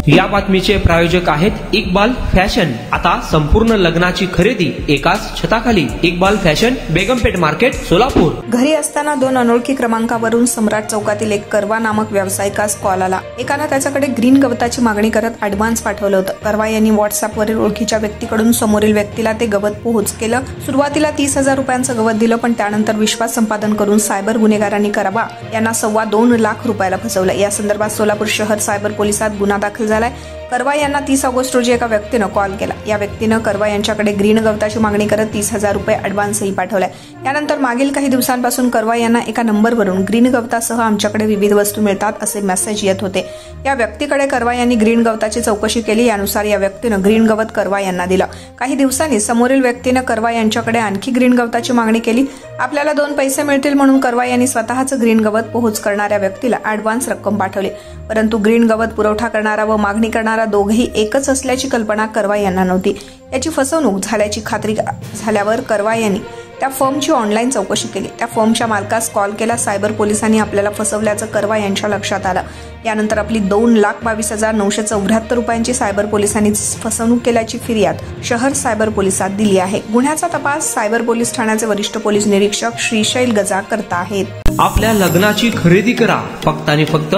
या बातमीचे प्रायोजक आहेत इक्बाल फॅशन। आता संपूर्ण लग्नाची खरेदी एकाच छताखाली। Iqbal fashion, Begampeth market, Solapur. घरी असताना 2 अनोळखी क्रमांकावरून सम्राट चौकातील एक करवा नामक व्यावसायिकास कॉल आला। एकानं त्याच्याकडे ग्रीन गवताची मागणी करत ॲडव्हान्स पाठवलं होतं। करवा यांनी व्हॉट्सअपवरील ओळखीच्या व्यक्तीकडून समोरील व्यक्तीला ते गवत पोहोच केलं। सुरुवातीला 30,000 रुपयांचं गवत दिलं, पण त्यानंतर विश्वास संपादन करून सायबर गुन्हेगारांनी करवा यांना 2.25 लाख रुपयाला फसवलं। या संदर्भात सोलापूर शहर सायबर पोलिसात गुन्हा दाखल झालाय। करवा यांना 30 ऑगस्ट रोजी एका व्यक्तीनं कॉल केला। या व्यक्तीनं करवा यांच्याकडे ग्रीन गवताची मागणी करत 30,000 रुपये ॲडव्हान्सही पाठवलाय। यानंतर मागील काही दिवसांपासून करवा यांना एका नंबरवरून ग्रीन गवतासह आमच्याकडे विविध वस्तू मिळतात असे मेसेज येत होते। या व्यक्तीकडे करवा यांनी ग्रीन गवताची चौकशी केली। यानुसार या व्यक्तीनं ग्रीन गवत करवा यांना दिलं। काही दिवसांनी समोरील व्यक्तीनं करवा यांच्याकडे आणखी ग्रीन गवताची मागणी केली। आपल्याला 2 पैसे मिळतील म्हणून करवा यांनी स्वतःचं ग्रीन गवत पोहोच करणाऱ्या व्यक्तीला ॲडव्हान्स रक्कम पाठवली, परंतु ग्रीन गवत पुरवठा करणारा व मागणी करणारा दोघेही एकच असल्याची कल्पना करवा यांना नव्हती। याची फसवणूक झाल्याची खात्री झाल्यावर करवा यांनी त्या फर्मची ऑनलाईन चौकशी केली। त्या फर्मच्या मालकास कॉल केला। सायबर पोलिसांनी आपल्याला फसवल्याचं करवा यांच्या लक्षात आलं। यानंतर आपली 2,22,974 रुपयांची सायबर पोलिसांनी फसवणूक केल्याची फिर्याद शहर सायबर पोलिसात दिली आहे। गुन्ह्याचा तपास सायबर पोलीस ठाण्याचे वरिष्ठ पोलीस निरीक्षक श्रीशैल गजा करत आहेत। आपल्या लग्नाची खरेदी करा फक्त आणि फक्त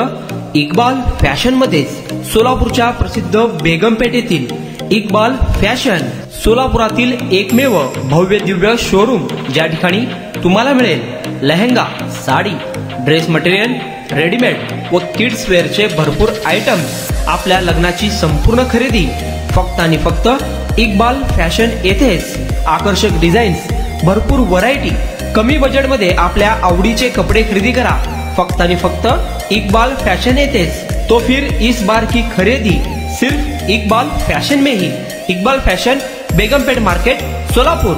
इक्बाल फॅशन मध्ये। सोलापूरच्या प्रसिद्ध बेगमपेठ येथील इक्बाल फॅशन सोलापुरातील एकमेव भव्य दिव्य शोरूम, ज्या ठिकाणी तुम्हाला मिळेल lehenga, sari, dress material, readymade व किड्स वेअरचे भरपूर आयटम्स। आपल्या लग्नाची संपूर्ण खरेदी फक्त आणि फक्त इक्बाल फॅशन येथेच। आकर्षक डिझाईन्स, भरपूर व्हरायटी, कमी बजेटमध्ये आपल्या आवडीचे कपडे खरेदी करा फक्त आणि फक्त इक्बाल फैशन येतेच। तो फिर इस बार की खरीदी सिर्फ इक्बाल फैशन में ही। Iqbal fashion, Begampeth market, Solapur.